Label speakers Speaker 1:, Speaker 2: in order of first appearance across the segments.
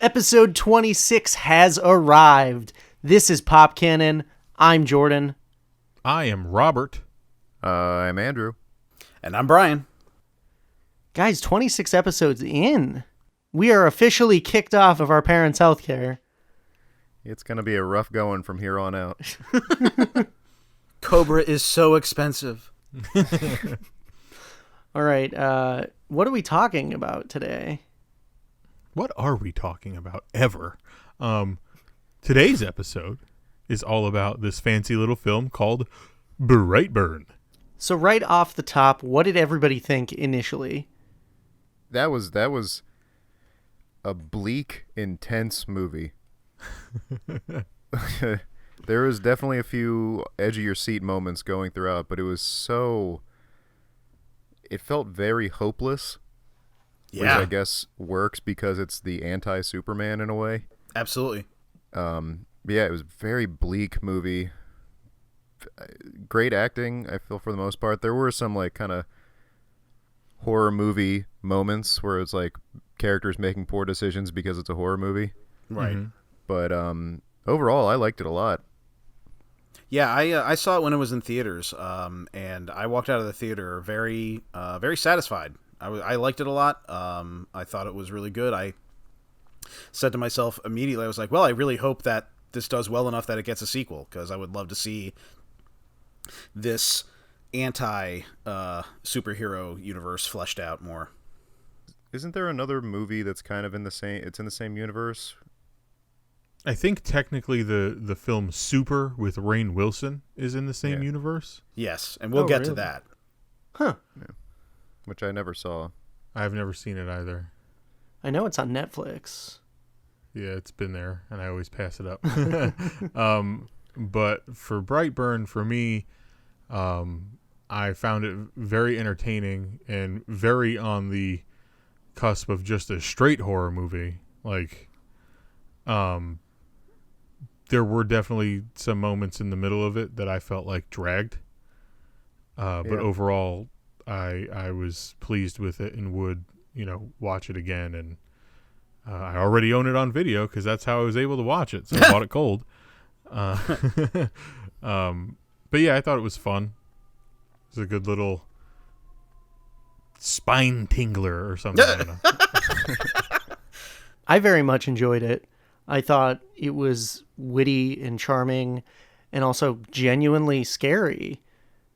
Speaker 1: Episode 26 has arrived. This is Pop Kannon. I'm Jordan.
Speaker 2: I am Robert.
Speaker 3: I'm Andrew.
Speaker 4: And I'm Brian.
Speaker 1: Guys, 26 episodes in. We are officially kicked off of our parents' healthcare.
Speaker 3: It's going to be a rough going from here on out.
Speaker 4: Cobra is so expensive.
Speaker 1: All right, what are we talking about today?
Speaker 2: What are we talking about ever? Today's episode is all about this fancy little film called Brightburn.
Speaker 1: So right off the top, what did everybody think initially?
Speaker 3: That was a bleak, intense movie. There was definitely a few edge of your seat moments going throughout, but it felt very hopeless.
Speaker 4: Yeah.
Speaker 3: Which I guess works because it's the anti-Superman in a way.
Speaker 4: Absolutely.
Speaker 3: Yeah, it was a very bleak movie. Great acting, I feel, for the most part. There were some like kind of horror movie moments where it's like characters making poor decisions because it's a horror movie.
Speaker 4: Right.
Speaker 2: Mm-hmm.
Speaker 3: But overall, I liked it a lot.
Speaker 4: Yeah, I saw it when it was in theaters, and I walked out of the theater very satisfied. I liked it a lot. I thought it was really good. I said to myself immediately, I was like, well, I really hope that this does well enough that it gets a sequel, because I would love to see this anti-superhero universe fleshed out more.
Speaker 3: Isn't there another movie that's kind of in the same universe?
Speaker 2: I think technically the film Super with Rainn Wilson is in the same universe.
Speaker 4: Yes, and we'll get to that.
Speaker 1: Huh.
Speaker 3: Yeah. Which I never saw.
Speaker 2: I've never seen it either.
Speaker 1: I know it's on Netflix.
Speaker 2: Yeah, it's been there, and I always pass it up. But for Brightburn, for me, I found it very entertaining and very on the cusp of just a straight horror movie. Like, there were definitely some moments in the middle of it that I felt like dragged. But overall, I was pleased with it and would, watch it again. And I already own it on video because that's how I was able to watch it. So I bought it cold. But yeah, I thought it was fun. It was a good little spine tingler or something. I don't know.
Speaker 1: I very much enjoyed it. I thought it was witty and charming and also genuinely scary.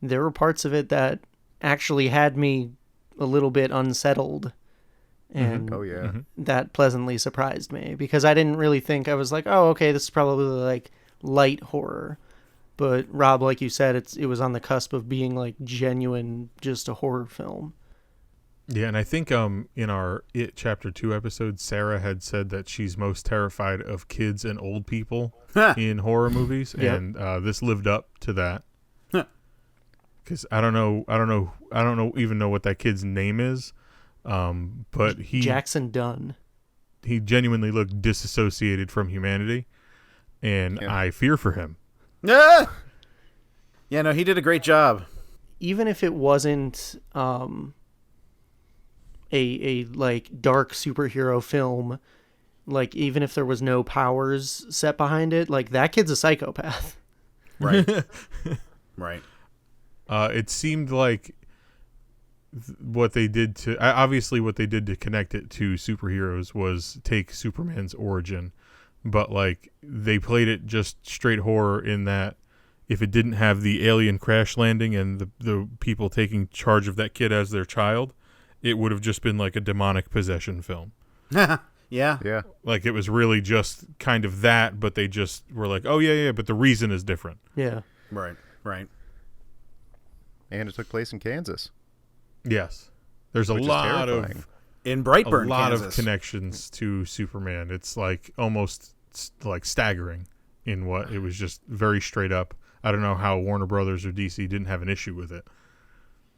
Speaker 1: There were parts of it that actually had me a little bit unsettled. And
Speaker 3: Oh, yeah.
Speaker 1: that pleasantly surprised me because I didn't really think, I was like, oh, okay, this is probably like light horror. But Rob, like you said, it was on the cusp of being like genuine, just a horror film.
Speaker 2: Yeah, and I think in our It Chapter 2 episode, Sarah had said that she's most terrified of kids and old people in horror movies, and this lived up to that. Because I don't even know what that kid's name is, but
Speaker 1: Jackson Dunn.
Speaker 2: He genuinely looked disassociated from humanity, and I fear for him.
Speaker 4: Yeah, no, he did a great job.
Speaker 1: Even if it wasn't a like dark superhero film, like even if there was no powers set behind it, like that kid's a psychopath.
Speaker 4: Right. Right.
Speaker 2: It seemed like what they did to connect it to superheroes was take Superman's origin, but like they played it just straight horror in that if it didn't have the alien crash landing and the people taking charge of that kid as their child, it would have just been like a demonic possession film.
Speaker 4: Yeah.
Speaker 2: Like it was really just kind of that, but they just were like, oh yeah, but the reason is different.
Speaker 1: Yeah.
Speaker 4: Right.
Speaker 3: And it took place in Kansas.
Speaker 2: Yes. There's a
Speaker 3: Which is
Speaker 2: lot
Speaker 3: terrifying.
Speaker 4: In Brightburn,
Speaker 2: a lot
Speaker 4: Kansas.
Speaker 2: of connections to Superman. It's like almost like staggering in what it was, just very straight up. I don't know how Warner Brothers or DC didn't have an issue with it.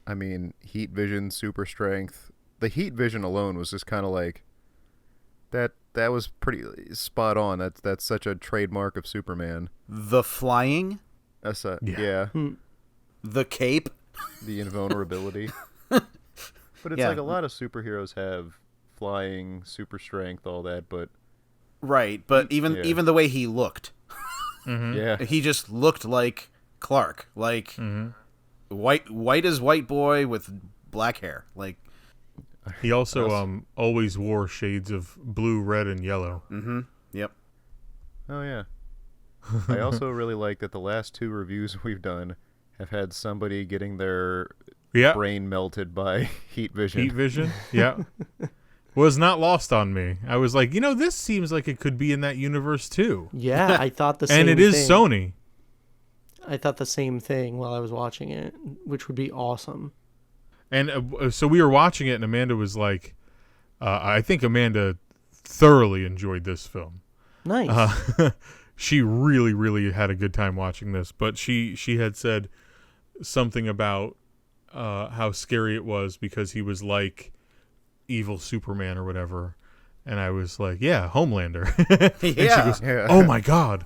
Speaker 3: I mean, heat vision, super strength. The heat vision alone was just kind of like that was pretty spot on. That's such a trademark of Superman.
Speaker 4: The flying,
Speaker 3: That's
Speaker 2: Yeah.
Speaker 4: the cape.
Speaker 3: The invulnerability. But it's
Speaker 4: Yeah.
Speaker 3: like a lot of superheroes have flying, super strength, all that, but
Speaker 4: Right, but even the way he looked,
Speaker 3: Yeah.
Speaker 4: he just looked like Clark, like white as white boy with black hair. Like
Speaker 2: He also always wore shades of blue, red, and yellow.
Speaker 4: Yep.
Speaker 3: Oh yeah. I also really like that the last 2 reviews we've done have had somebody getting their brain melted by heat vision.
Speaker 2: Heat vision, yeah. Was not lost on me. I was like, this seems like it could be in that universe too.
Speaker 1: Yeah, I thought the same
Speaker 2: thing. And it is Sony.
Speaker 1: I thought the same thing while I was watching it, which would be awesome.
Speaker 2: And so we were watching it, and Amanda was like, I think Amanda thoroughly enjoyed this film.
Speaker 1: Nice.
Speaker 2: She really, really had a good time watching this. But she had said something about how scary it was because he was like evil Superman or whatever. And I was like, yeah, Homelander. And she goes, oh, my God.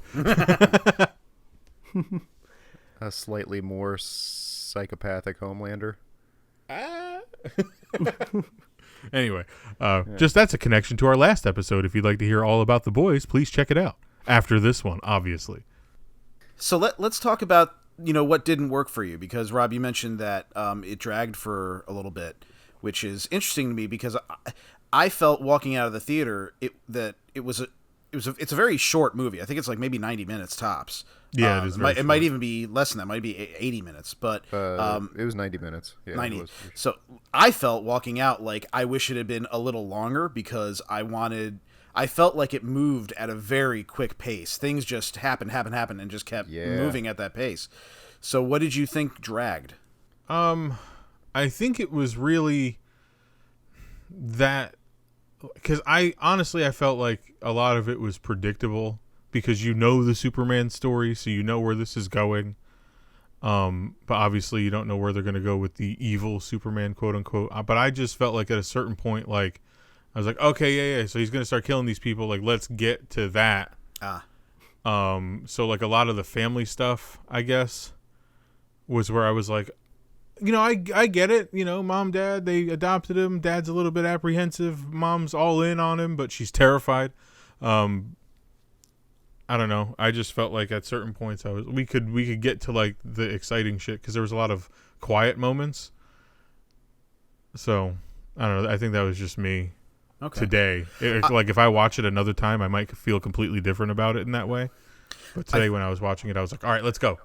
Speaker 3: A slightly more psychopathic Homelander.
Speaker 2: Anyway, just that's a connection to our last episode. If you'd like to hear all about the boys, please check it out. After this one, obviously.
Speaker 4: So let's talk about what didn't work for you, because Rob, you mentioned that it dragged for a little bit, which is interesting to me because I felt walking out of the theater it's a very short movie. I think it's like maybe 90 minutes tops.
Speaker 2: Yeah, it is.
Speaker 4: It might even be less than that. It might be 80 minutes, but
Speaker 3: it was 90 minutes. Yeah,
Speaker 4: 90. So I felt walking out like I wish it had been a little longer because I felt like it moved at a very quick pace. Things just happened, and just kept moving at that pace. So what did you think dragged?
Speaker 2: I think it was really that, because I felt like a lot of it was predictable because the Superman story, so you know where this is going. But obviously you don't know where they're going to go with the evil Superman, quote unquote. But I just felt like at a certain point, like I was like, okay, yeah. So he's going to start killing these people. Like, let's get to that. So like a lot of the family stuff, I guess, was where I was like, I get it. Mom, dad, they adopted him. Dad's a little bit apprehensive. Mom's all in on him, but she's terrified. I don't know. I just felt like at certain points we could get to like the exciting shit because there was a lot of quiet moments. So I don't know. I think that was just me today. Like if I watch it another time, I might feel completely different about it in that way. But today when I was watching it, I was like, all right, let's go.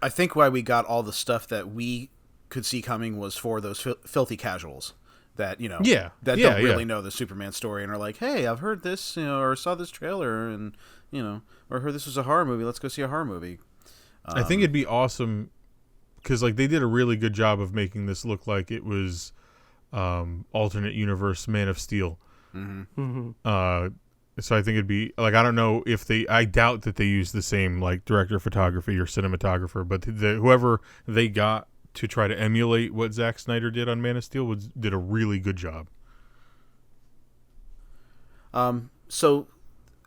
Speaker 4: I think why we got all the stuff that we could see coming was for those filthy casuals that don't really know the Superman story and are like, hey, I've heard this, or saw this trailer, and or heard this was a horror movie. Let's go see a horror movie.
Speaker 2: I think it'd be awesome because like they did a really good job of making this look like it was alternate universe Man of Steel. So I think it'd be like, I don't know if I doubt that they use the same like director of photography or cinematographer, but whoever they got to try to emulate what Zack Snyder did on Man of Steel did a really good job.
Speaker 4: So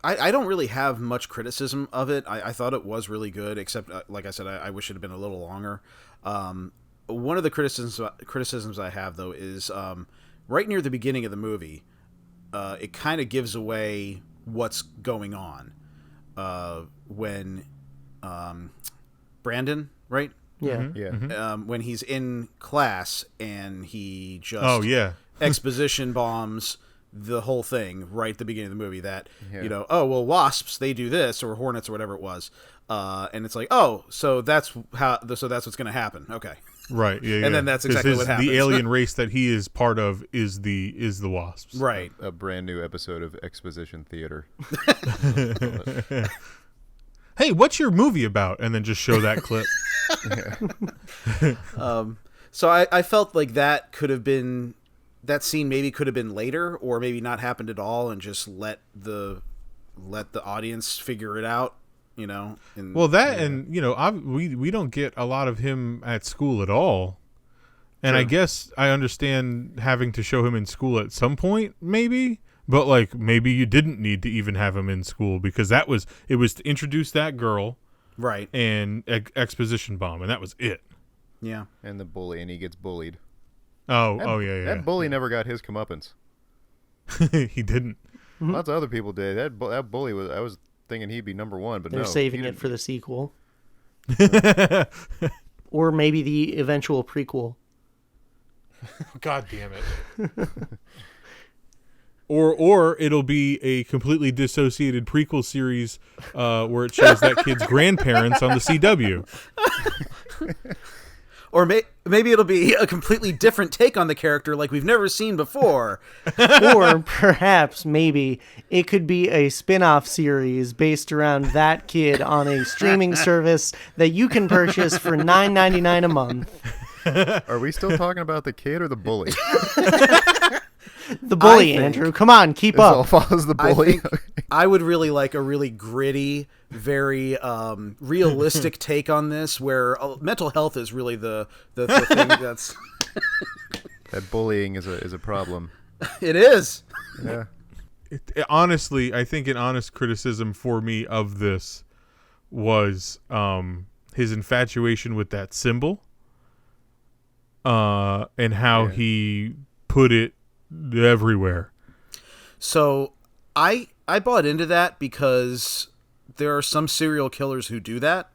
Speaker 4: I don't really have much criticism of it. I thought it was really good, except like I said, I wish it had been a little longer. One of the criticisms I have though is right near the beginning of the movie, it kind of gives away what's going on when Brandon, right?
Speaker 1: Yeah.
Speaker 3: Mm-hmm. Yeah.
Speaker 2: Mm-hmm.
Speaker 4: When he's in class and he just exposition bombs the whole thing right at the beginning of the movie that, wasps, they do this, or hornets or whatever it was. And it's like, so that's what's going to happen. Okay.
Speaker 2: Right. Yeah.
Speaker 4: And then that's exactly what happens.
Speaker 2: The alien race that he is part of is the wasps.
Speaker 4: Right.
Speaker 3: A brand new episode of Exposition Theater.
Speaker 2: Hey, what's your movie about? And then just show that clip.
Speaker 4: So I felt like that scene maybe could have been later, or maybe not happened at all, and just let the audience figure it out. We don't get a lot of him at school at all. And Sure.
Speaker 2: I guess I understand having to show him in school at some point, maybe. But like maybe you didn't need to even have him in school because it was to introduce that girl,
Speaker 4: right,
Speaker 2: and exposition bomb, and that was it.
Speaker 4: Yeah,
Speaker 3: and the bully, and he gets bullied.
Speaker 2: Yeah.
Speaker 3: That bully never got his comeuppance.
Speaker 2: He didn't.
Speaker 3: Lots of other people did. That bully was. I was thinking he'd be number one, but
Speaker 1: They're
Speaker 3: no,
Speaker 1: saving
Speaker 3: he
Speaker 1: it
Speaker 3: didn't.
Speaker 1: for the sequel. Or maybe the eventual prequel.
Speaker 2: God damn it. Or it'll be a completely dissociated prequel series where it shows that kid's grandparents on the CW.
Speaker 4: Or maybe it'll be a completely different take on the character like we've never seen before.
Speaker 1: Or perhaps, maybe, it could be a spin-off series based around that kid on a streaming service that you can purchase for $9.99 a month.
Speaker 3: Are we still talking about the kid or the bully?
Speaker 1: The bully,
Speaker 4: I think-
Speaker 1: Andrew. Come on, keep
Speaker 3: This all
Speaker 1: up.
Speaker 3: follows the
Speaker 4: I
Speaker 3: bully.
Speaker 4: think I would really like a really gritty, very realistic take on this, where mental health is really the thing that's.
Speaker 3: That bullying is a problem.
Speaker 4: It is.
Speaker 3: Yeah.
Speaker 2: Honestly, I think an honest criticism for me of this was his infatuation with that symbol and how he put it everywhere.
Speaker 4: So I bought into that because there are some serial killers who do that.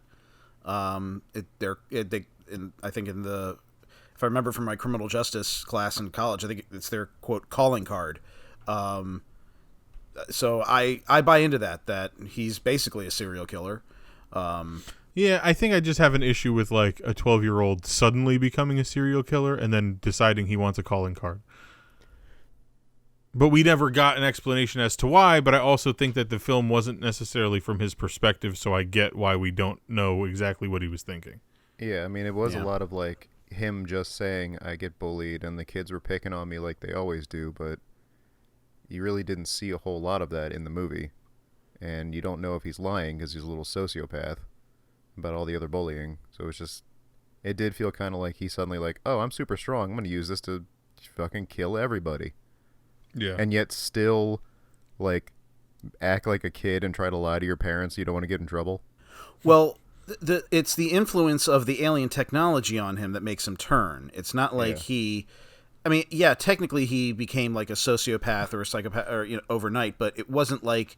Speaker 4: I think if I remember from my criminal justice class in college, I think it's their quote calling card. So I buy into that he's basically a serial killer.
Speaker 2: Yeah, I think I just have an issue with like a 12-year-old suddenly becoming a serial killer and then deciding he wants a calling card. But we never got an explanation as to why, but I also think that the film wasn't necessarily from his perspective, so I get why we don't know exactly what he was thinking.
Speaker 3: Yeah, I mean, it was a lot of like him just saying, I get bullied and the kids were picking on me like they always do, but you really didn't see a whole lot of that in the movie. And you don't know if he's lying because he's a little sociopath about all the other bullying. So it's just, it did feel kind of like he's suddenly like, oh, I'm super strong. I'm going to use this to fucking kill everybody.
Speaker 2: Yeah.
Speaker 3: And yet still, like, act like a kid and try to lie to your parents so you don't want to get in trouble.
Speaker 4: Well, it's the influence of the alien technology on him that makes him turn. It's not like technically he became like a sociopath or a psychopath or overnight, but it wasn't like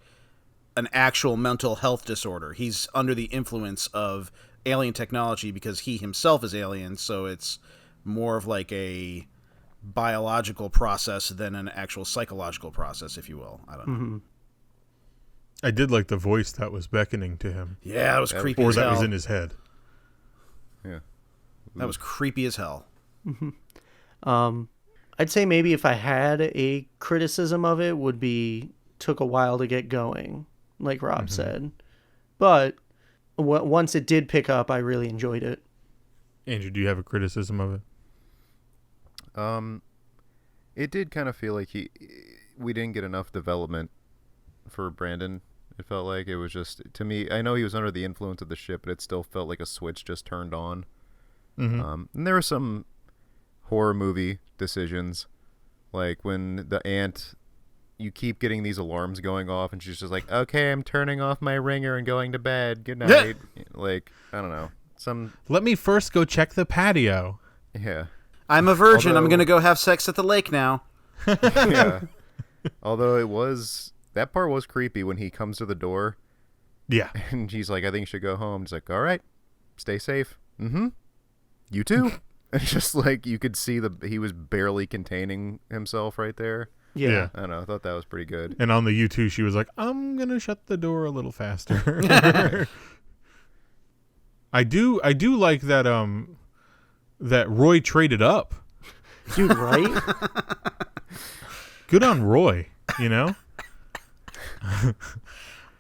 Speaker 4: an actual mental health disorder. He's under the influence of alien technology because he himself is alien, so it's more of like a biological process than an actual psychological process, if you will. I don't know.
Speaker 1: Mm-hmm.
Speaker 2: I did like the voice that was beckoning to him.
Speaker 4: Yeah, that was creepy
Speaker 2: Or
Speaker 4: as
Speaker 2: that
Speaker 4: hell.
Speaker 2: was in his head.
Speaker 3: Yeah.
Speaker 4: That was creepy as hell.
Speaker 1: I'd say maybe if I had a criticism of it, would be took a while to get going, like Rob said. But once it did pick up, I really enjoyed it.
Speaker 2: Andrew, do you have a criticism of it?
Speaker 3: It did kind of feel like we didn't get enough development for Brandon. It felt like it was just, to me, I know he was under the influence of the ship, but it still felt like a switch just turned on. And there were some horror movie decisions, like when the aunt, you keep getting these alarms going off and she's just like, okay, I'm turning off my ringer and going to bed, good night. Like, I don't know,
Speaker 2: Let me first go check the patio.
Speaker 3: yeah.
Speaker 4: I'm a virgin. I'm
Speaker 3: Although-
Speaker 4: going to go have sex at the lake now.
Speaker 3: Yeah. Although that part was creepy when he comes to the door
Speaker 2: Yeah.
Speaker 3: and she's like, I think you should go home. He's like, all right, stay safe. Mm-hmm. You too. It's just like you could see he was barely containing himself right there.
Speaker 1: Yeah.
Speaker 3: I don't know. I thought that was pretty good.
Speaker 2: And on the U2, she was like, I'm going to shut the door a little faster. I do like that that Roy traded up.
Speaker 1: Dude, right?
Speaker 2: Good on Roy, you know?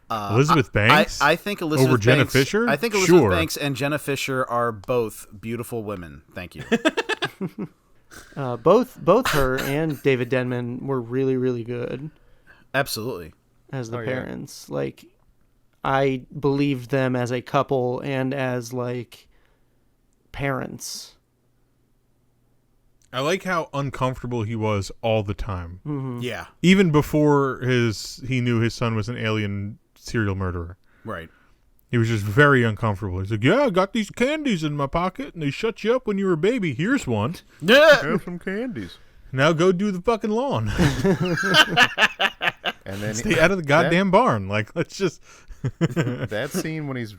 Speaker 2: Elizabeth Banks?
Speaker 4: I think Elizabeth
Speaker 2: over Jenna
Speaker 4: Banks,
Speaker 2: Fisher?
Speaker 4: I think Elizabeth
Speaker 2: Sure.
Speaker 4: Banks and Jenna Fisher are both beautiful women. Thank you.
Speaker 1: Both her and David Denman were really, really good
Speaker 4: Absolutely.
Speaker 1: as the
Speaker 3: Oh, yeah.
Speaker 1: parents. Like, I believed them as a couple and as, like, parents.
Speaker 2: I like how uncomfortable he was all the time.
Speaker 4: Yeah.
Speaker 2: Even before he knew his son was an alien serial murderer.
Speaker 4: Right.
Speaker 2: He was just very uncomfortable. He's like, yeah, I got these candies in my pocket, and they shut you up when you were a baby. Here's one.
Speaker 4: Yeah.
Speaker 3: Have some candies.
Speaker 2: Now go do the fucking lawn.
Speaker 3: And then
Speaker 2: Stay out of the goddamn barn. Like, let's just.
Speaker 3: that scene when he's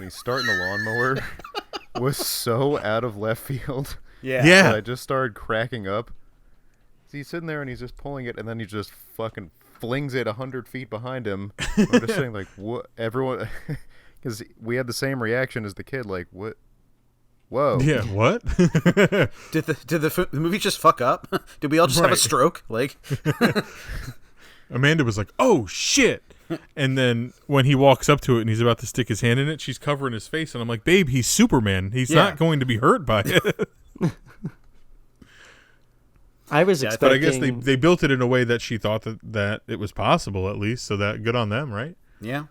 Speaker 3: starting the lawnmower was so out of left field.
Speaker 4: Yeah.
Speaker 3: that I just started cracking up. He's sitting there and he's just pulling it, and then he just fucking flings it 100 feet behind him. I'm just saying, like, what? Everyone, because we had the same reaction as the kid, like, what? Whoa.
Speaker 2: Yeah, what?
Speaker 4: Did the movie just fuck up? Did we all just have a stroke? Like,
Speaker 2: Amanda was like, "Oh shit!" And then when he walks up to it and he's about to stick his hand in it, she's covering his face, and I'm like, "Babe, he's Superman. He's not going to be hurt by it."
Speaker 1: I was expecting,
Speaker 2: but I guess they built it in a way that she thought that it was possible, at least. So that good on them, right?
Speaker 4: yeah.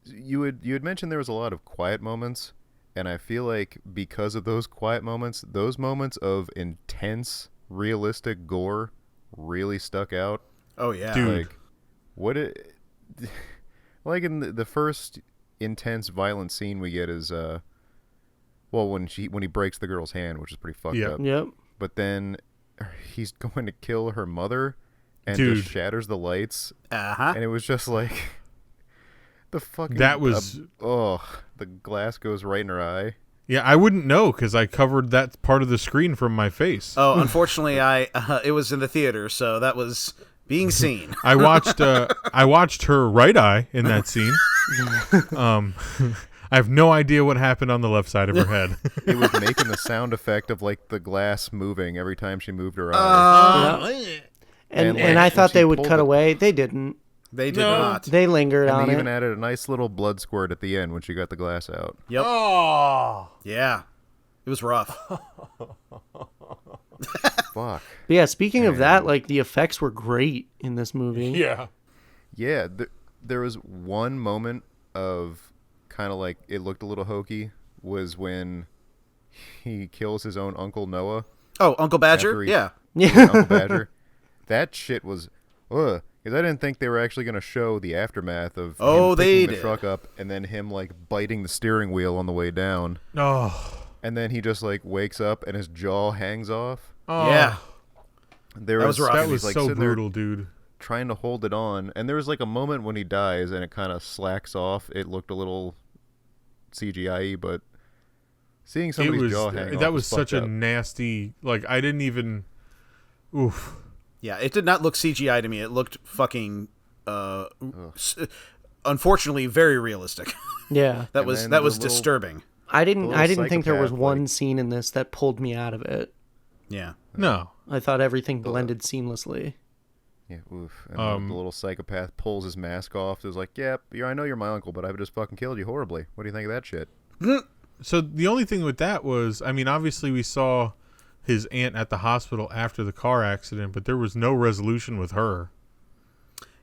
Speaker 3: You had mentioned there was a lot of quiet moments, and I feel like because of those quiet moments, those moments of intense, realistic gore really stuck out.
Speaker 4: Oh yeah.
Speaker 2: Dude.
Speaker 3: Like in the first intense, violent scene we get is when he breaks the girl's hand, which is pretty fucked up.
Speaker 1: Yep.
Speaker 3: But then he's going to kill her mother and
Speaker 2: Dude.
Speaker 3: just shatters the lights.
Speaker 4: Uh-huh.
Speaker 3: And it was just like the fucking
Speaker 2: That was
Speaker 3: the glass goes right in her eye.
Speaker 2: Yeah, I wouldn't know because I covered that part of the screen from my face.
Speaker 4: Oh, unfortunately, it was in the theater, so that was being seen.
Speaker 2: I watched her right eye in that scene. I have no idea what happened on the left side of her head.
Speaker 3: It was making the sound effect of like the glass moving every time she moved her eye.
Speaker 1: And
Speaker 3: like,
Speaker 1: I thought
Speaker 3: when she
Speaker 1: they would
Speaker 3: pulled
Speaker 1: cut
Speaker 3: it-
Speaker 1: away. They didn't.
Speaker 4: They did not.
Speaker 1: They lingered
Speaker 3: And
Speaker 1: on
Speaker 3: they
Speaker 1: it.
Speaker 3: even added a nice little blood squirt at the end when she got the glass out.
Speaker 4: Yep.
Speaker 2: Oh,
Speaker 4: Yeah. It was rough.
Speaker 3: Fuck.
Speaker 1: But yeah, speaking of that, like the effects were great in this movie.
Speaker 2: yeah.
Speaker 3: Yeah, there was one moment of kind of like it looked a little hokey was when he kills his own Uncle Noah.
Speaker 4: Oh, Uncle Badger?
Speaker 3: After he-
Speaker 4: Yeah.
Speaker 3: Uncle Badger. That shit was, because I didn't think they were actually going to show the aftermath of him
Speaker 4: they
Speaker 3: picking the
Speaker 4: did.
Speaker 3: truck up and then him like biting the steering wheel on the way down,
Speaker 2: Oh.
Speaker 3: and then he just like wakes up and his jaw hangs off.
Speaker 2: Oh.
Speaker 4: Yeah.
Speaker 3: There
Speaker 4: That was rough.
Speaker 2: That
Speaker 3: he's,
Speaker 2: was
Speaker 3: like,
Speaker 2: so
Speaker 3: sitting there
Speaker 2: brutal, dude.
Speaker 3: trying to hold it on, and there was like a moment when he dies and it kind of slacks off. It looked a little CGI-y, but seeing somebody's jaw hang off
Speaker 2: that was such
Speaker 3: fucked
Speaker 2: a
Speaker 3: up.
Speaker 2: nasty. Like I didn't even. Oof.
Speaker 4: Yeah, it did not look CGI to me. It looked fucking, unfortunately, very realistic.
Speaker 1: Yeah.
Speaker 4: that
Speaker 3: And
Speaker 4: was
Speaker 3: then
Speaker 4: that
Speaker 3: the
Speaker 4: was
Speaker 3: little-
Speaker 4: disturbing.
Speaker 1: I didn't
Speaker 3: little
Speaker 1: think there was
Speaker 3: psychopath,
Speaker 1: one
Speaker 3: like-
Speaker 1: scene in this that pulled me out of it.
Speaker 4: Yeah.
Speaker 2: No.
Speaker 1: I thought everything blended seamlessly.
Speaker 3: Yeah, oof. And the little psychopath pulls his mask off. It was like, "Yep, I know you're my uncle, but I've just fucking killed you horribly. What do you think of that shit?"
Speaker 2: So the only thing with that was, I mean, obviously we saw his aunt at the hospital after the car accident, but there was no resolution with her.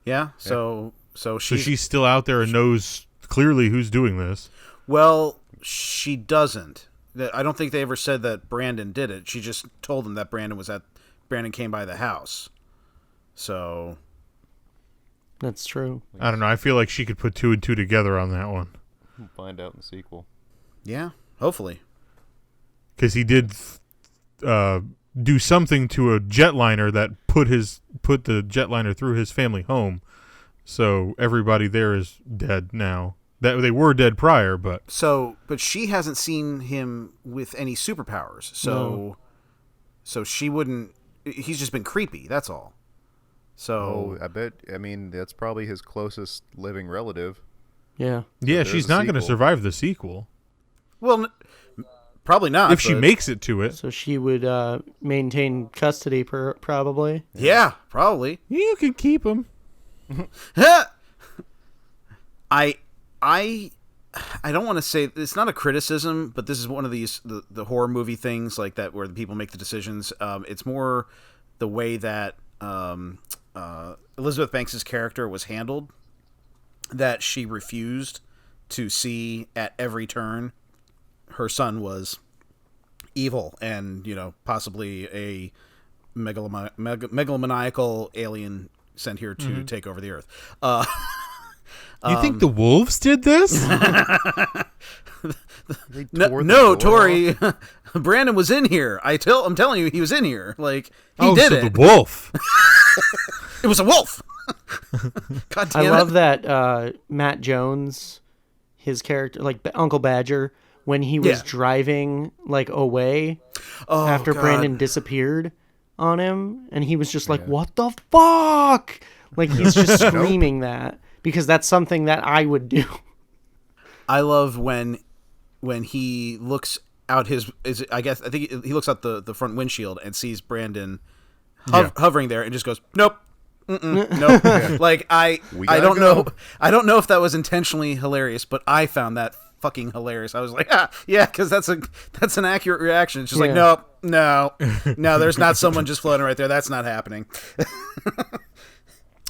Speaker 4: Yeah. So
Speaker 2: So she's still out there and knows clearly who's doing this.
Speaker 4: well, she doesn't. I don't think they ever said that Brandon did it. She just told them that Brandon came by the house. So
Speaker 1: That's true.
Speaker 2: I don't know. I feel like she could put 2 and 2 together on that one.
Speaker 3: We'll find out in the sequel.
Speaker 4: yeah, hopefully.
Speaker 2: Because he did do something to a jetliner that put the jetliner through his family home. So everybody there is dead now. That they were dead prior, but
Speaker 4: But she hasn't seen him with any superpowers. So she wouldn't. He's just been creepy. That's all. So
Speaker 3: I mean, that's probably his closest living relative.
Speaker 1: Yeah.
Speaker 2: yeah,
Speaker 3: there's
Speaker 2: she's
Speaker 3: a
Speaker 2: not going to
Speaker 3: sequel.
Speaker 2: survive the sequel
Speaker 4: well, probably not.
Speaker 2: if she
Speaker 4: but-
Speaker 2: makes it to it.
Speaker 1: So she would maintain custody, probably.
Speaker 4: Yeah, probably.
Speaker 2: You can keep him.
Speaker 4: I don't want to say it's not a criticism, but this is one of these the horror movie things like that where the people make the decisions. It's more the way that Elizabeth Banks's character was handled, that she refused to see at every turn her son was evil and possibly a megalomaniacal alien sent here to take over the earth.
Speaker 2: You think the wolves did this?
Speaker 3: They tore the
Speaker 4: No,
Speaker 3: door
Speaker 4: Tori. Brandon was in here. I'm telling you, he was in here. Like he
Speaker 2: oh,
Speaker 4: did
Speaker 2: so
Speaker 4: it.
Speaker 2: the wolf.
Speaker 4: It was a wolf. God
Speaker 1: I
Speaker 4: damn
Speaker 1: love
Speaker 4: it.
Speaker 1: that Matt Jones, his character, like Uncle Badger, when he was
Speaker 4: Yeah.
Speaker 1: driving like away
Speaker 4: Oh,
Speaker 1: after
Speaker 4: God.
Speaker 1: Brandon disappeared on him, and he was just like, "What the fuck?" Like he's just screaming that because that's something that I would do.
Speaker 4: I love when he looks out I think he looks out the front windshield and sees Brandon hovering there and just goes, nope. Nope. Like I don't know. I don't know if that was intentionally hilarious, but I found that fucking hilarious. I was like, yeah, because that's an accurate reaction. It's just like, nope, no, there's not someone just floating right there. That's not happening.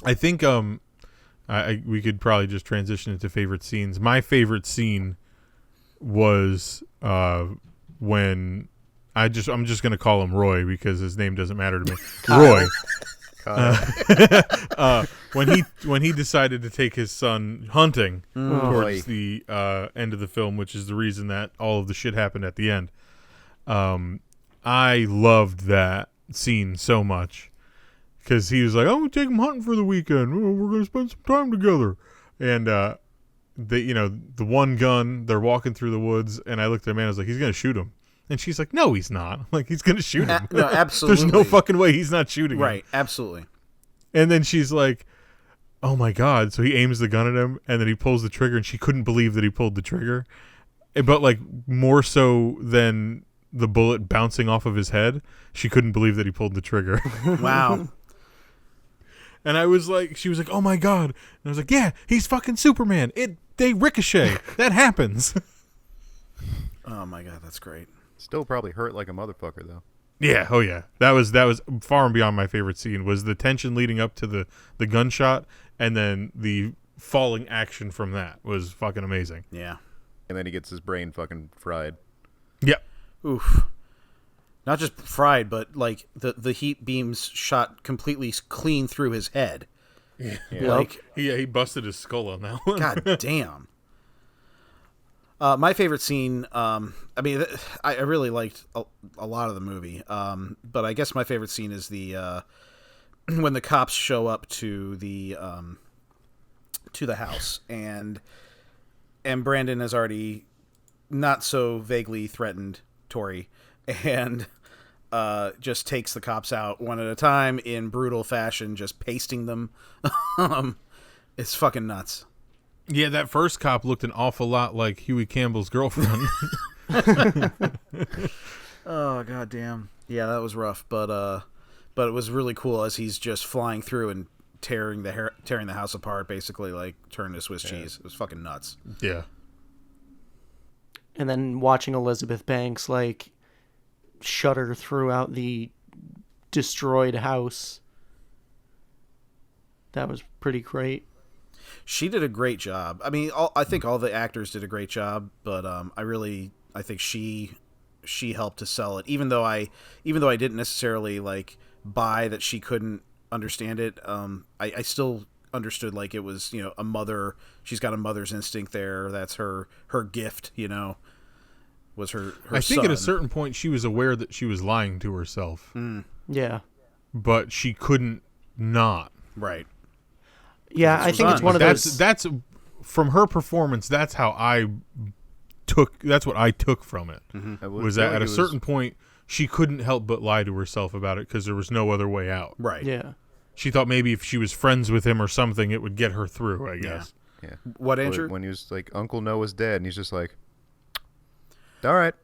Speaker 2: I think we could probably just transition into favorite scenes. My favorite scene was when I'm just gonna call him Roy because his name doesn't matter to me. Roy. When he decided to take his son hunting towards the end of the film, which is the reason that all of the shit happened at the end. I loved that scene so much because he was like, "I'm gonna take him hunting for the weekend. We're gonna spend some time together." And the one gun, they're walking through the woods, and I looked at Amanda, I was like, "He's gonna shoot him." And she's like, "No, he's not." I'm like, he's going to shoot him.
Speaker 4: No, absolutely.
Speaker 2: There's no fucking way he's not shooting him.
Speaker 4: Right, absolutely.
Speaker 2: And then she's like, "Oh my God." So he aims the gun at him and then he pulls the trigger and she couldn't believe that he pulled the trigger. But like more so than the bullet bouncing off of his head, she couldn't believe that he pulled the trigger.
Speaker 4: Wow.
Speaker 2: And I was like, she was like, "Oh my God." And I was like, "Yeah, he's fucking Superman. They ricochet. That happens."
Speaker 4: Oh my God, that's great.
Speaker 3: Still probably hurt like a motherfucker though.
Speaker 2: Yeah, oh yeah. That was far and beyond my favorite scene was the tension leading up to the gunshot and then the falling action from that was fucking amazing.
Speaker 4: Yeah.
Speaker 3: And then he gets his brain fucking fried.
Speaker 2: Yep.
Speaker 4: Oof. Not just fried, but like the heat beams shot completely clean through his head.
Speaker 2: Yeah.
Speaker 4: Like,
Speaker 2: he busted his skull on that one.
Speaker 4: God damn. My favorite scene, I really liked a lot of the movie, but I guess my favorite scene is the when the cops show up to the house, and Brandon has already not so vaguely threatened Tori, and just takes the cops out one at a time in brutal fashion, just pasting them. It's fucking nuts.
Speaker 2: Yeah, that first cop looked an awful lot like Huey Campbell's girlfriend.
Speaker 4: Oh goddamn! Yeah, that was rough, but it was really cool as he's just flying through and tearing the house apart, basically like turning to Swiss cheese. It was fucking nuts.
Speaker 2: Yeah.
Speaker 1: And then watching Elizabeth Banks like shudder throughout the destroyed house. That was pretty great.
Speaker 4: She did a great job. I mean, I think all the actors did a great job, but I think she helped to sell it. Even though I didn't necessarily like buy that she couldn't understand it, I still understood like it was, a mother. She's got a mother's instinct there. That's her gift, was her
Speaker 2: I think
Speaker 4: son.
Speaker 2: at a certain point she was aware that she was lying to herself.
Speaker 1: Yeah.
Speaker 2: But she couldn't not.
Speaker 4: Right.
Speaker 1: Yeah, I think it's one of those.
Speaker 2: That's from her performance. That's how that's what I took from it.
Speaker 3: Mm-hmm.
Speaker 2: Was that at a certain point she couldn't help but lie to herself about it because there was no other way out.
Speaker 4: Right.
Speaker 1: Yeah.
Speaker 2: She thought maybe if she was friends with him or something, it would get her through. I guess.
Speaker 3: Yeah.
Speaker 4: What, Andrew?
Speaker 3: When he was like, Uncle Noah's dead, and he's just like, all right.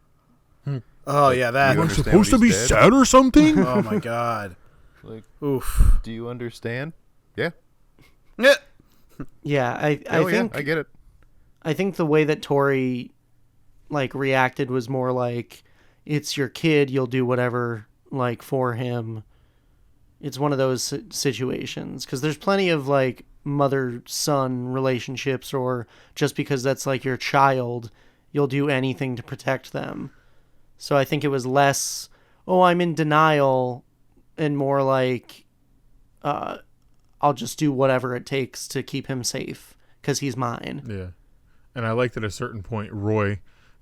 Speaker 4: Oh yeah, that.
Speaker 3: You
Speaker 2: Am I
Speaker 3: understand
Speaker 2: supposed to
Speaker 3: what
Speaker 2: be
Speaker 3: he's dead?
Speaker 2: sad or something?
Speaker 4: Oh my God.
Speaker 3: Like,
Speaker 4: Oof.
Speaker 3: do you understand? Yeah.
Speaker 4: Yeah.
Speaker 1: Yeah, I think
Speaker 3: I get it.
Speaker 1: I think the way that Tori like reacted was more like, it's your kid, you'll do whatever like for him. It's one of those situations because there's plenty of like mother-son relationships, or just because that's like your child, you'll do anything to protect them. So I think it was less, oh, I'm in denial, and more like, I'll just do whatever it takes to keep him safe because he's mine.
Speaker 2: Yeah. And I liked at a certain point Roy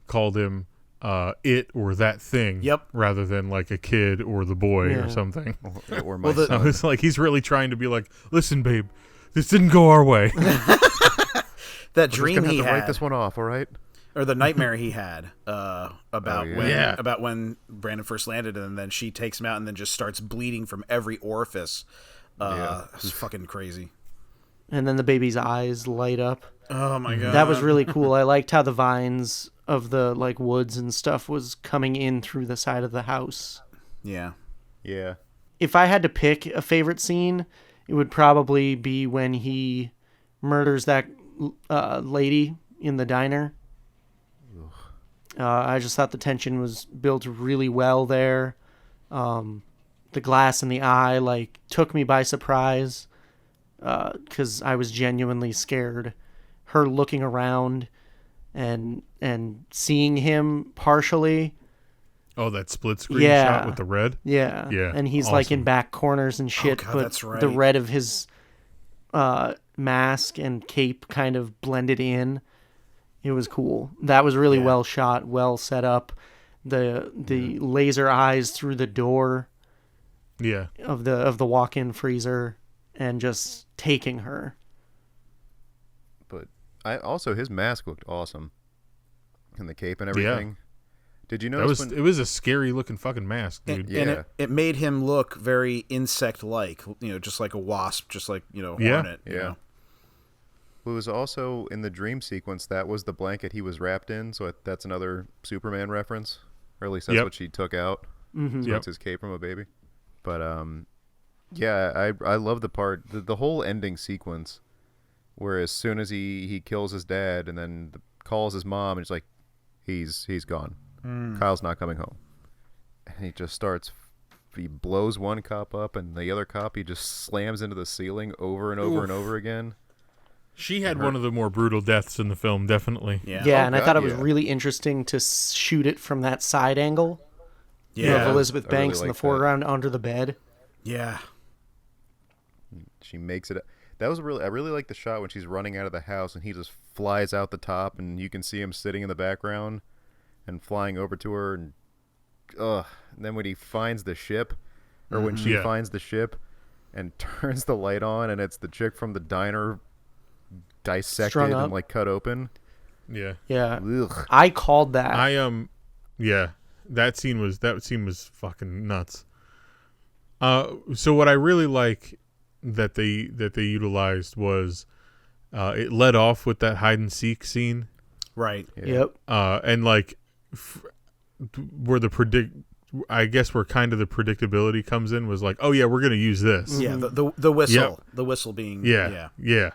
Speaker 2: called him it or that thing.
Speaker 4: Yep.
Speaker 2: Rather than like a kid or the boy or something.
Speaker 3: Or my
Speaker 2: I
Speaker 3: son.
Speaker 2: was like, he's really trying to be like, listen, babe, this didn't go our way.
Speaker 4: That
Speaker 3: We're just
Speaker 4: dream
Speaker 3: gonna have
Speaker 4: he
Speaker 3: to write
Speaker 4: had,
Speaker 3: this one off, all right?
Speaker 4: or the nightmare he had about
Speaker 3: yeah.
Speaker 4: about when Brandon first landed, and then she takes him out, and then just starts bleeding from every orifice. It's fucking crazy.
Speaker 1: And then the baby's eyes light up.
Speaker 4: Oh my god,
Speaker 1: That was really cool. I liked how the vines of the like woods and stuff was coming in through the side of the house.
Speaker 4: Yeah.
Speaker 3: Yeah.
Speaker 1: If I had to pick a favorite scene, it would probably be when he murders that lady in the diner. I just thought the tension was built really well there. The glass in the eye like took me by surprise because I was genuinely scared. Her looking around and seeing him partially.
Speaker 2: Oh, that split screen
Speaker 1: Yeah.
Speaker 2: shot with the red?
Speaker 1: Yeah.
Speaker 2: Yeah,
Speaker 1: And he's like in
Speaker 2: awesome.
Speaker 1: back corners and shit,
Speaker 4: God,
Speaker 1: but
Speaker 4: that's right.
Speaker 1: the red of his mask and cape kind of blended in. It was cool. That was really well shot, well set up. The laser eyes through the door
Speaker 2: Yeah.
Speaker 1: of the walk-in freezer and just taking her.
Speaker 3: But also his mask looked awesome. And the cape and everything. Did you notice
Speaker 2: It was a scary looking fucking mask, dude.
Speaker 4: And it made him look very insect-like, just like a wasp, just like, hornet. you know?
Speaker 3: It was also in the dream sequence, that was the blanket he was wrapped in, so that's another Superman reference. Or at least that's what she took out.
Speaker 1: Mm-hmm.
Speaker 3: So it's his cape from a baby. But yeah, I love the part, the whole ending sequence, where as soon as he kills his dad and then calls his mom and he's like, he's gone. Kyle's not coming home. And he just starts, he blows one cop up and the other cop, he just slams into the ceiling over and over and over again.
Speaker 2: She had one of the more brutal deaths in the film, definitely.
Speaker 4: Yeah.
Speaker 1: Yeah,
Speaker 3: Oh,
Speaker 1: and I
Speaker 3: God,
Speaker 1: thought it was
Speaker 3: yeah.
Speaker 1: really interesting to shoot it from that side angle.
Speaker 4: Yeah.
Speaker 1: Of Elizabeth
Speaker 3: I really
Speaker 1: Banks in the
Speaker 3: like that.
Speaker 1: foreground under the bed.
Speaker 4: Yeah.
Speaker 3: She makes it. That was I really like the shot when she's running out of the house and he just flies out the top and you can see him sitting in the background and flying over to her and and then when he finds the ship or when she finds the ship and turns the light on and it's the chick from the diner dissected
Speaker 1: Strung up.
Speaker 3: and like cut open.
Speaker 2: Yeah.
Speaker 1: Yeah.
Speaker 3: Ugh.
Speaker 1: I called that.
Speaker 2: Yeah. That scene was fucking nuts. So what I really like that they utilized was it led off with that hide and seek scene.
Speaker 4: Right.
Speaker 1: Yep.
Speaker 2: And like where I guess where kind of the predictability comes in was like, oh yeah, we're gonna use this.
Speaker 4: Yeah. The whistle. The whistle being.
Speaker 2: Yeah.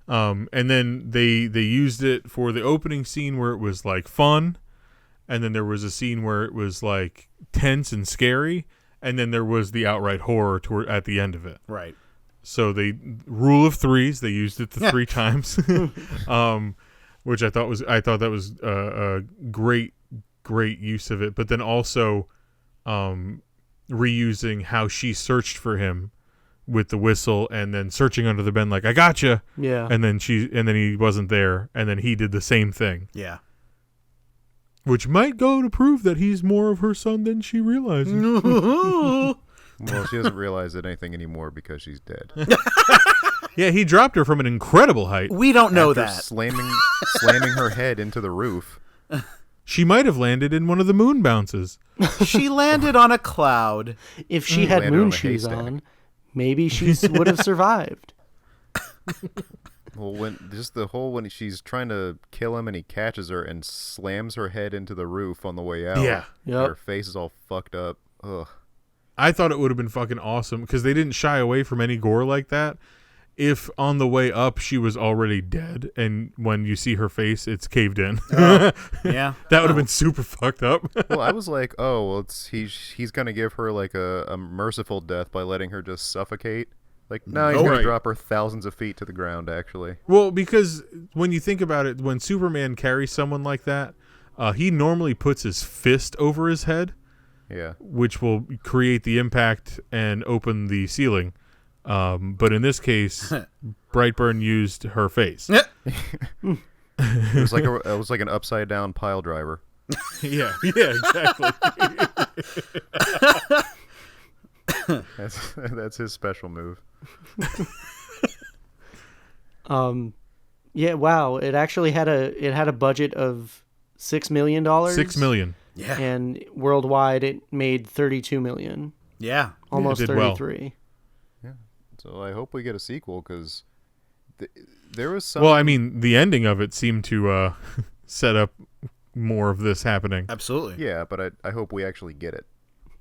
Speaker 2: And then they used it for the opening scene where it was like fun, and then there was a scene where it was like tense and scary, and then there was the outright horror at the end of it.
Speaker 4: Right.
Speaker 2: So rule of threes, they used it the 3 times, which I thought that was a great use of it. But then also reusing how she searched for him with the whistle and then searching under the bed like, I gotcha.
Speaker 1: Yeah.
Speaker 2: And then he wasn't there. And then he did the same thing.
Speaker 4: Yeah.
Speaker 2: Which might go to prove that he's more of her son than she realizes.
Speaker 3: Well, she doesn't realize anything anymore because she's dead.
Speaker 2: Yeah, he dropped her from an incredible height.
Speaker 4: We don't know
Speaker 3: After
Speaker 4: that.
Speaker 3: slamming her head into the roof.
Speaker 2: She might have landed in one of the moon bounces.
Speaker 4: She landed on a cloud.
Speaker 1: If she had
Speaker 3: Landed on
Speaker 1: moon
Speaker 3: a
Speaker 1: shoes
Speaker 3: haystack.
Speaker 1: on, maybe she would have survived.
Speaker 3: Well, when she's trying to kill him and he catches her and slams her head into the roof on the way out.
Speaker 2: Yeah.
Speaker 1: Yep.
Speaker 3: Her face is all fucked up. Ugh.
Speaker 2: I thought it would have been fucking awesome because they didn't shy away from any gore like that. If on the way up she was already dead and when you see her face, it's caved in.
Speaker 4: Yeah.
Speaker 2: That would have been super fucked up.
Speaker 3: Well, I was like, oh, well, he's gonna give her like a merciful death by letting her just suffocate. Like, no, he's gonna
Speaker 2: Right.
Speaker 3: drop her thousands of feet to the ground. Actually,
Speaker 2: Well, because when you think about it, when Superman carries someone like that, he normally puts his fist over his head,
Speaker 3: yeah.
Speaker 2: which will create the impact and open the ceiling. But in this case, Brightburn used her face.
Speaker 3: It was like an upside down pile driver.
Speaker 2: Yeah, exactly.
Speaker 3: That's his special move.
Speaker 1: Yeah, wow. It actually had a budget of $6 million.
Speaker 2: $6 million.
Speaker 4: Yeah.
Speaker 1: And worldwide it made 32 million.
Speaker 4: Yeah.
Speaker 1: Almost
Speaker 2: It did well.
Speaker 1: 33.
Speaker 3: Yeah. So I hope we get a sequel because there was some.
Speaker 2: Well, I mean, the ending of it seemed to set up more of this happening.
Speaker 4: Absolutely.
Speaker 3: Yeah, but I hope we actually get it.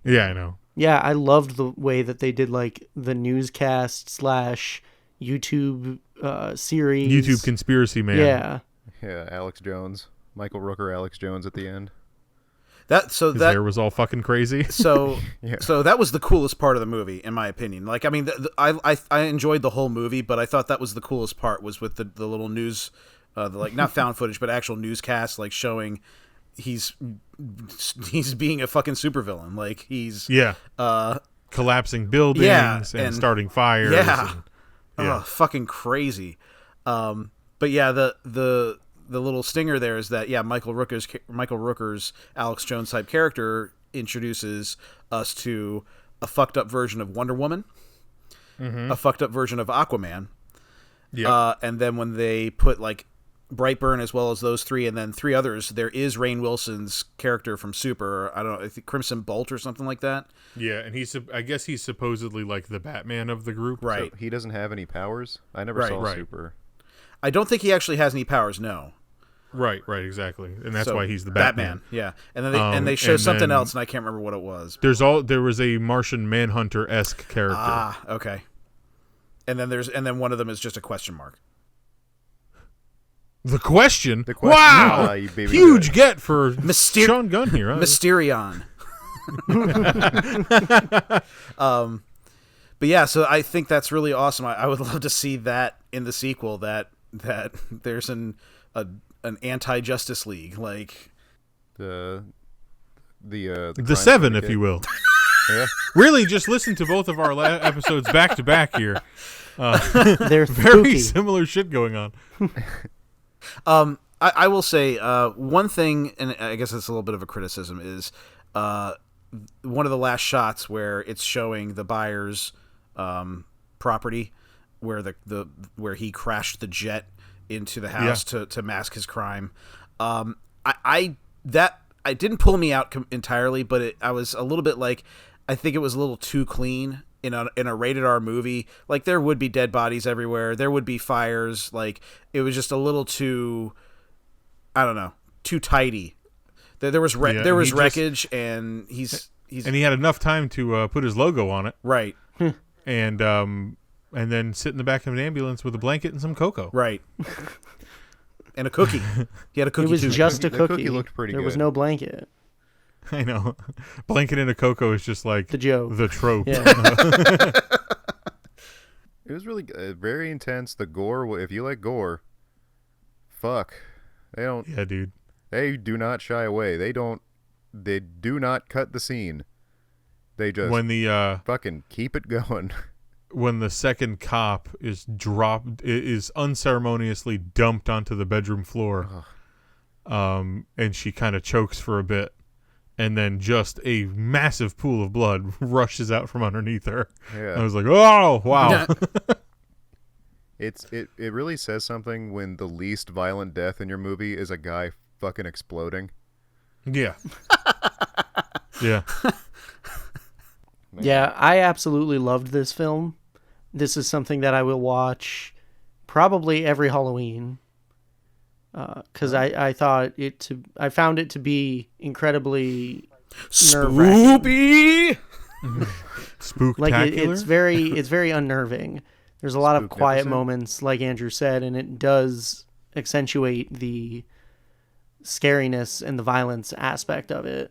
Speaker 2: Yeah, I know.
Speaker 1: Yeah, I loved the way that they did like the newscast / YouTube series.
Speaker 2: YouTube conspiracy man.
Speaker 1: Yeah.
Speaker 3: Yeah, Alex Jones, Michael Rooker, Alex Jones at the end.
Speaker 2: His hair was all fucking crazy.
Speaker 4: So
Speaker 3: Yeah.
Speaker 4: so that was the coolest part of the movie, in my opinion. Like, I mean, I enjoyed the whole movie, but I thought that was the coolest part was with the little news, like not found footage, but actual newscast, like showing he's being a fucking supervillain. Like he's
Speaker 2: collapsing buildings and starting fires.
Speaker 4: Yeah.
Speaker 2: And,
Speaker 4: Oh, fucking crazy. But yeah, the little stinger there is that Michael Rooker's Alex Jones type character introduces us to a fucked up version of Wonder Woman, a fucked up version of Aquaman, and then when they put like Brightburn as well as those three, and then three others, there is Rainn Wilson's character from Super. I don't know, I think Crimson Bolt or something like that.
Speaker 2: Yeah, and I guess he's supposedly like the Batman of the group.
Speaker 4: Right.
Speaker 3: So he doesn't have any powers? I never saw Super.
Speaker 4: I don't think he actually has any powers, no.
Speaker 2: Right, exactly. And that's
Speaker 4: So,
Speaker 2: why he's the Batman.
Speaker 4: Yeah. And then they show something else, and I can't remember what it was.
Speaker 2: There was a Martian Manhunter-esque character.
Speaker 4: Ah, okay. And then one of them is just a question mark.
Speaker 2: The question?
Speaker 3: Wow!
Speaker 2: You huge get for Sean Gunn here. Huh?
Speaker 4: Mysterion. But yeah, so I think that's really awesome. I would love to see that in the sequel. That there's an anti-Justice League, like
Speaker 3: the
Speaker 2: Seven, if you will.
Speaker 3: Yeah.
Speaker 2: Really, just listen to both of our episodes back to back here.
Speaker 1: They're
Speaker 2: very
Speaker 1: spooky.
Speaker 2: similar shit going on.
Speaker 4: I will say one thing, and I guess it's a little bit of a criticism, is one of the last shots where it's showing the buyer's property, where where he crashed the jet into the house to mask his crime. I didn't pull me out entirely, but I was a little bit like, I think it was a little too clean. In a rated R movie, like there would be dead bodies everywhere, there would be fires, like it was just a little too, I don't know, too tidy. There was wreckage, and he's
Speaker 2: and he had enough time to put his logo on it,
Speaker 4: right,
Speaker 2: and then sit in the back of an ambulance with a blanket and some cocoa,
Speaker 4: right, and a cookie. He had a cookie.
Speaker 1: It was
Speaker 4: too.
Speaker 1: just a
Speaker 3: The
Speaker 1: cookie.
Speaker 3: cookie looked pretty
Speaker 1: There was
Speaker 3: good.
Speaker 1: no blanket.
Speaker 2: I know. Blanket in a cocoa is just like
Speaker 1: The joke.
Speaker 2: the trope.
Speaker 1: Yeah.
Speaker 3: It was really very intense. The gore, if you like gore, fuck. They don't.
Speaker 2: Yeah, dude.
Speaker 3: They do not shy away. They do not cut the scene. They just
Speaker 2: When the
Speaker 3: fucking keep it going.
Speaker 2: when the second cop is unceremoniously dumped onto the bedroom floor, and she kind of chokes for a bit, and then just a massive pool of blood rushes out from underneath her.
Speaker 3: Yeah.
Speaker 2: I was like, oh wow.
Speaker 3: It really says something when the least violent death in your movie is a guy fucking exploding.
Speaker 2: Yeah. Yeah.
Speaker 1: Yeah, I absolutely loved this film. This is something that I will watch probably every Halloween. Because I found it to be incredibly
Speaker 4: Spoopy.
Speaker 2: Spooktacular.
Speaker 1: like it's very unnerving. There's a lot of quiet
Speaker 3: Spooknificent.
Speaker 1: moments, like Andrew said, and it does accentuate the scariness and the violence aspect of it.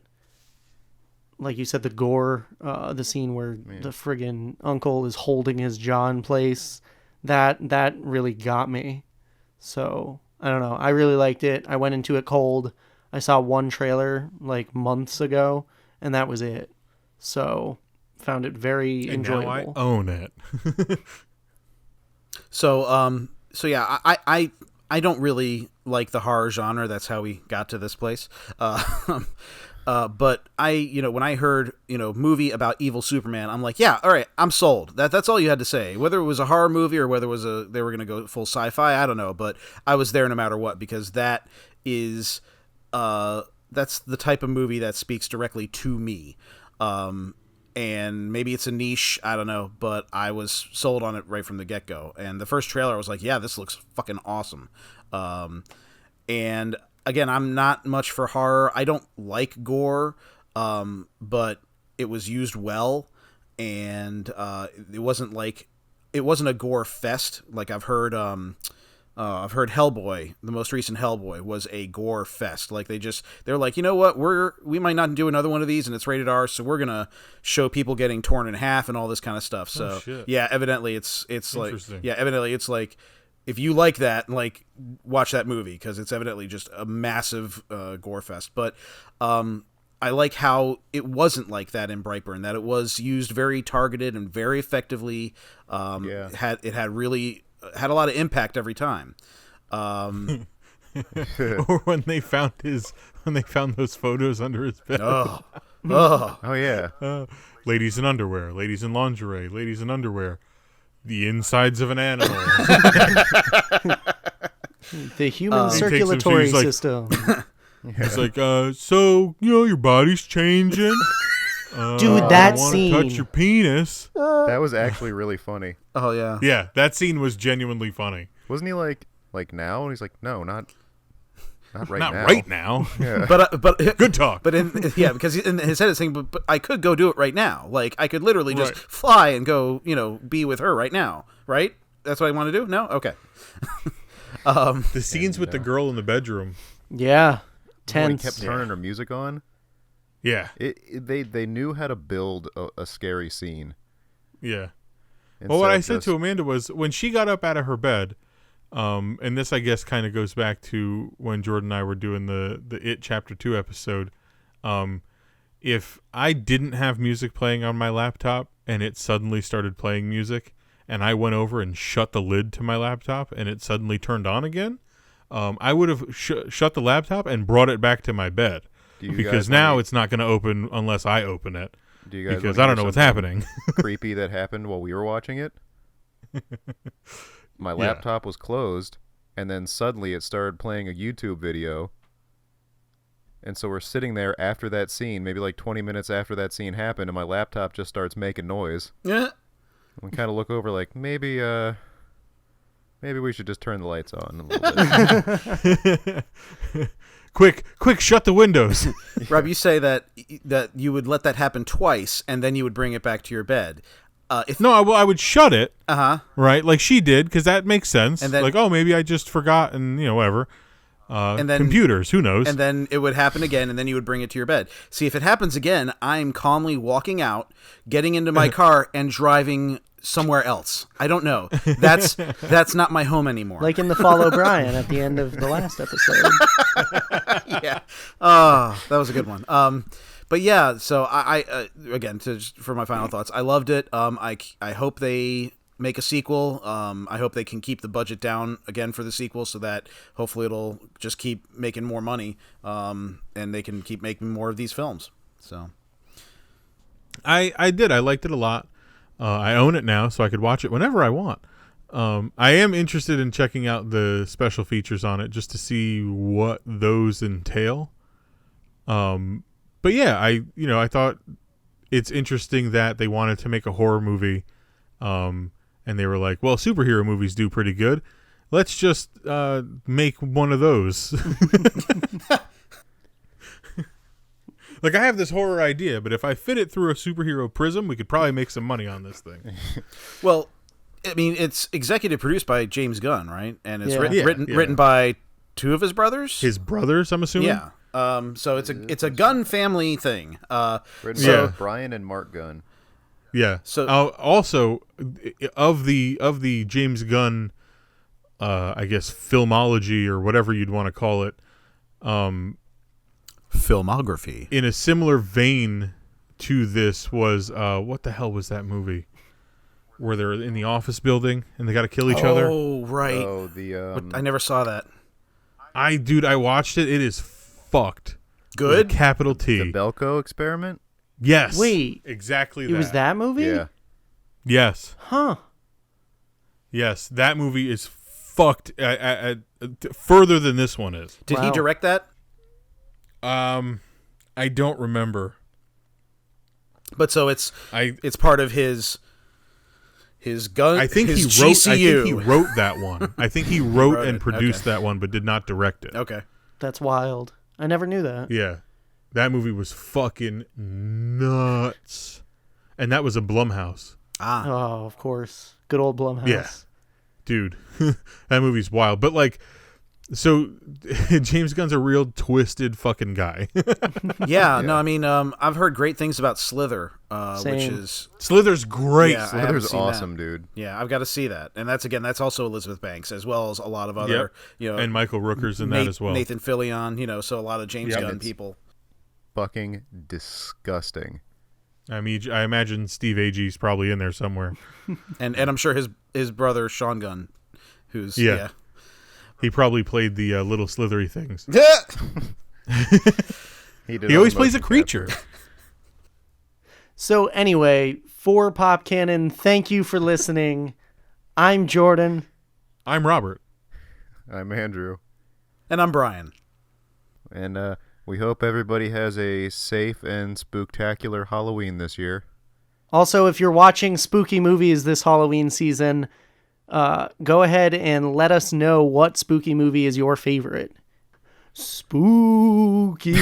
Speaker 1: Like you said, the gore, the scene where the friggin' uncle is holding his jaw in place, that really got me. So I don't know. I really liked it. I went into it cold. I saw one trailer like months ago, and that was it. So found it very
Speaker 2: and
Speaker 1: enjoyable.
Speaker 2: now I own it.
Speaker 4: So yeah, I don't really like the horror genre. That's how we got to this place. But when I heard, movie about evil Superman, I'm like, yeah, all right, I'm sold. That's all you had to say. Whether it was a horror movie or whether it was they were going to go full sci-fi, I don't know, but I was there no matter what, because that is, that's the type of movie that speaks directly to me. And maybe it's a niche, I don't know, but I was sold on it right from the get-go. And the first trailer, I was like, yeah, this looks fucking awesome. And again, I'm not much for horror. I don't like gore, but it was used well, and it wasn't a gore fest. Like I've heard Hellboy, the most recent Hellboy, was a gore fest. Like they're like, you know what, we might not do another one of these, and it's rated R, so we're gonna show people getting torn in half and all this kind of stuff. So yeah, evidently it's like if you like that, like, watch that movie, because it's evidently just a massive gore fest. But I like how it wasn't like that in Brightburn, that it was used very targeted and very effectively. It had a lot of impact every time.
Speaker 2: Or when they found those photos under his bed.
Speaker 3: Oh yeah.
Speaker 2: Ladies in underwear, ladies in lingerie, ladies in underwear. The insides of an animal.
Speaker 1: The human circulatory system.
Speaker 2: He's like, so, your body's changing.
Speaker 1: Dude, that
Speaker 2: I
Speaker 1: scene.
Speaker 2: want to touch your penis.
Speaker 3: That was actually really funny.
Speaker 4: Oh, yeah.
Speaker 2: Yeah, that scene was genuinely funny.
Speaker 3: Wasn't he like now? And he's like, no, not right now.
Speaker 2: Not right now.
Speaker 3: Yeah.
Speaker 4: But
Speaker 2: Good talk.
Speaker 4: But because in his head is saying, but I could go do it right now. Like, I could literally just fly and go, be with her right now. Right? That's what I want to do? No? Okay.
Speaker 2: The scenes with the girl in the bedroom.
Speaker 1: Yeah.
Speaker 3: When he
Speaker 1: Tense.
Speaker 3: kept turning her music on.
Speaker 2: Yeah.
Speaker 3: They knew how to build a scary scene.
Speaker 2: Yeah. Well, what I said to Amanda was, when she got up out of her bed, and this, I guess, kind of goes back to when Jordan and I were doing the It Chapter 2 episode. If I didn't have music playing on my laptop and it suddenly started playing music, and I went over and shut the lid to my laptop and it suddenly turned on again, I would have shut the laptop and brought it back to my bed. Because now it's not going to open unless I open it.
Speaker 3: Do you guys
Speaker 2: because I don't know what's happening.
Speaker 3: Creepy that happened while we were watching it. My laptop was closed, and then suddenly it started playing a YouTube video. And so we're sitting there after that scene, maybe like 20 minutes after that scene happened, and my laptop just starts making noise.
Speaker 4: Yeah.
Speaker 3: We kind of look over like, maybe we should just turn the lights on a little bit.
Speaker 2: Quick, shut the windows.
Speaker 4: Rob, you say that you would let that happen twice, and then you would bring it back to your bed.
Speaker 2: I would shut it. Right, like she did, because that makes sense. And then, like, oh, maybe I just forgot, and whatever. And then computers, who knows?
Speaker 4: And then it would happen again, and then you would bring it to your bed. See, if it happens again, I'm calmly walking out, getting into my car, and driving somewhere else. I don't know. That's not my home anymore.
Speaker 1: Like in the Fall O'Brien at the end of the last episode.
Speaker 4: Yeah. Oh, that was a good one. But yeah, so I again, for my final thoughts, I loved it. I hope they make a sequel. I hope they can keep the budget down again for the sequel, so that hopefully it'll just keep making more money, and they can keep making more of these films. So
Speaker 2: I liked it a lot. I own it now, so I could watch it whenever I want. I am interested in checking out the special features on it just to see what those entail. But yeah, I thought it's interesting that they wanted to make a horror movie, and they were like, well, superhero movies do pretty good. Let's just make one of those. Like, I have this horror idea, but if I fit it through a superhero prism, we could probably make some money on this thing.
Speaker 4: Well, I mean, it's executive produced by James Gunn, right? And it's written by two of his brothers.
Speaker 2: His brothers, I'm assuming.
Speaker 4: Yeah. So it's a Gunn family thing.
Speaker 3: Written by Brian and Mark Gunn.
Speaker 2: Yeah. So also of the James Gunn, I guess, filmology or whatever you'd want to call it,
Speaker 4: filmography.
Speaker 2: In a similar vein to this was what the hell was that movie? where they're in the office building and they got to kill each other.
Speaker 4: Oh, right.
Speaker 3: Oh, the
Speaker 4: I never saw that.
Speaker 2: I watched it. It is fucked.
Speaker 4: Good?
Speaker 2: With a capital T.
Speaker 3: the Belko experiment.
Speaker 2: Yes.
Speaker 1: Wait.
Speaker 2: Exactly
Speaker 1: It was that movie?
Speaker 3: Yeah.
Speaker 2: Yes.
Speaker 1: Huh.
Speaker 2: Yes. That movie is fucked further than this one is.
Speaker 4: Did he
Speaker 1: Wow.
Speaker 4: direct that?
Speaker 2: I don't remember.
Speaker 4: But so it's part of his gun.
Speaker 2: I think
Speaker 4: his
Speaker 2: he wrote.
Speaker 4: GCU.
Speaker 2: I think he wrote that one. I think he wrote
Speaker 4: wrote
Speaker 2: and
Speaker 4: it,
Speaker 2: produced
Speaker 4: okay.
Speaker 2: that one, but did not direct it.
Speaker 4: Okay.
Speaker 1: That's wild. I never knew that.
Speaker 2: Yeah, that movie was fucking nuts, and that was a Blumhouse.
Speaker 4: Ah.
Speaker 1: Oh, of course. Good old Blumhouse.
Speaker 2: Yeah. Dude, that movie's wild. But like, so James Gunn's a real twisted fucking guy.
Speaker 4: Yeah. No, I mean, I've heard great things about Slither, which
Speaker 1: Same.
Speaker 4: is
Speaker 2: Slither's great.
Speaker 4: Yeah, I haven't
Speaker 3: Slither's
Speaker 4: seen
Speaker 3: awesome,
Speaker 4: that.
Speaker 3: dude.
Speaker 4: Yeah, I've got to see that, and that's also Elizabeth Banks as well as a lot of other
Speaker 2: and Michael Rooker's in that as well.
Speaker 4: Nathan Fillion, so a lot of James
Speaker 2: Yep.
Speaker 4: Gunn
Speaker 3: It's-
Speaker 4: people.
Speaker 3: Fucking disgusting.
Speaker 2: I mean, I imagine Steve Agee's probably in there somewhere.
Speaker 4: And I'm sure his brother Sean Gunn, who's
Speaker 2: Yeah. He probably played the little slithery things.
Speaker 3: He did
Speaker 2: He
Speaker 3: all
Speaker 2: always
Speaker 3: the
Speaker 2: plays a
Speaker 3: motion
Speaker 2: creature.
Speaker 3: capture.
Speaker 1: So anyway, for Pop Cannon, thank you for listening. I'm Jordan.
Speaker 2: I'm Robert.
Speaker 3: I'm Andrew.
Speaker 4: and I'm Brian.
Speaker 3: And we hope everybody has a safe and spooktacular Halloween this year.
Speaker 1: Also, if you're watching spooky movies this Halloween season, go ahead and let us know what spooky movie is your favorite. Spooky.